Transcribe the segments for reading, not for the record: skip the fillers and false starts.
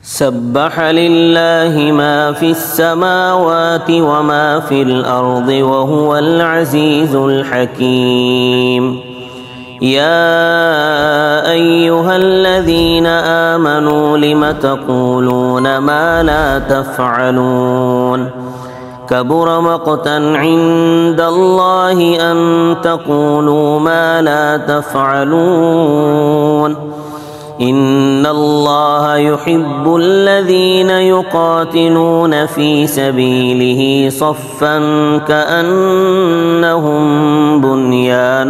سبح لله ما في السماوات وما في الأرض وهو العزيز الحكيم. يا أيها الذين آمنوا لم تقولون ما لا تفعلون كبر مقتا عند الله أن تقولوا ما لا تفعلون إن الله يحب الذين يقاتلون في سبيله صفا كأنهم بنيان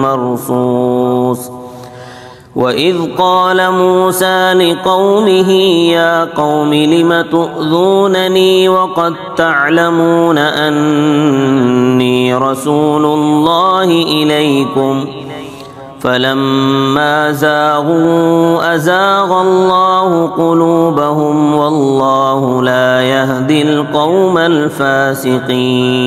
مرصوص. وإذ قال موسى لقومه يا قوم لم تؤذونني وقد تعلمون أني رسول الله إليكم فلما زاغوا أزاغ الله قلوبهم والله لا يهدي القوم الفاسقين.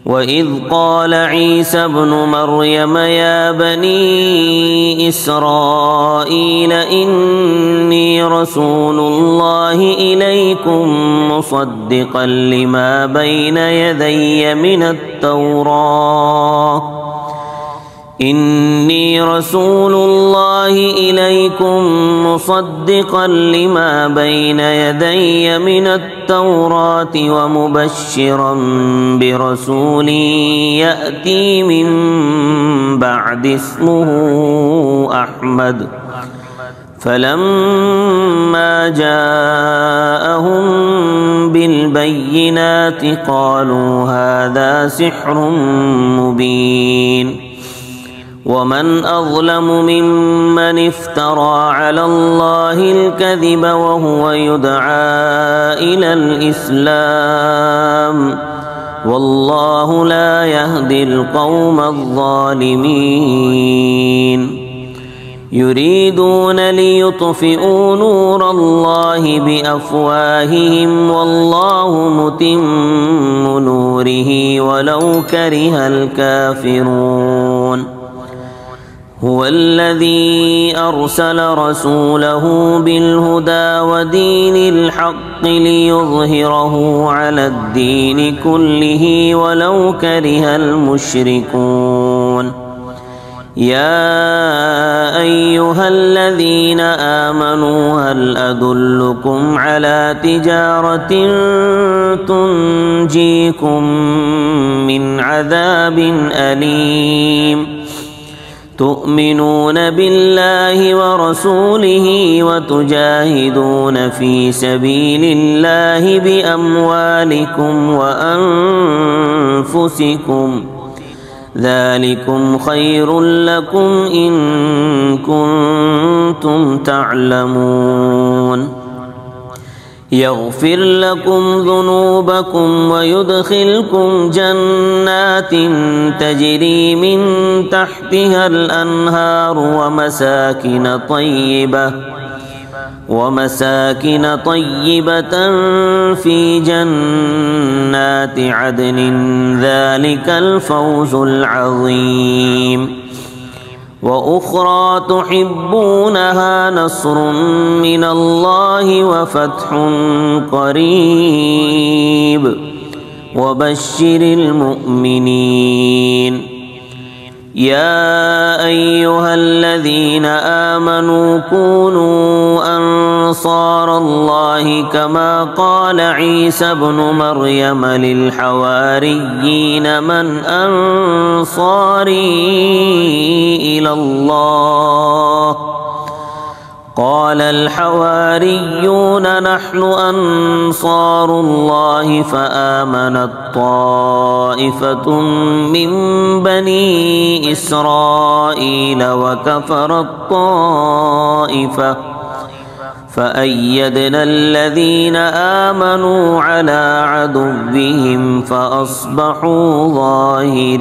وإذ قال عيسى ابن مريم يا بني إسرائيل إني رسول الله إليكم مصدقا لما بين يدي من التوراة إني رسول الله إليكم مصدقا لما بين يدي من التوراة ومبشرا برسول يأتي من بعد اسمه أحمد. فلما جاءهم بالبينات قالوا هذا سحر مبين. ومن أظلم ممن افترى على الله الكذب وهو يدعى إلى الإسلام والله لا يهدي القوم الظالمين. يريدون ليطفئوا نور الله بأفواههم والله متم نوره ولو كره الكافرون. هو الذي أرسل رسوله بالهدى ودين الحق ليظهره على الدين كله ولو كره المشركون. يا أيها الذين آمنوا هل أدلكم على تجارة تنجيكم من عذاب أليم تؤمنون بالله ورسوله وتجاهدون في سبيل الله بأموالكم وأنفسكم ذلكم خير لكم إن كنتم تعلمون. يغفر لكم ذنوبكم ويدخلكم جنات تجري من تحتها الأنهار ومساكن طيبة في جنات عدن ذلك الفوز العظيم. وأخرى تحبونها نصر من الله وفتح قريب وبشر المؤمنين. يا أيها الذين آمنوا كونوا أنصار الله كما قال عيسى ابن مريم للحواريين من أنصاري إلى الله قال الحواريون نحن أنصار الله فآمنت طائفة من بني إسرائيل وكفرت طائفة فأيدنا الذين آمنوا على عدوهم فأصبحوا ظاهرين.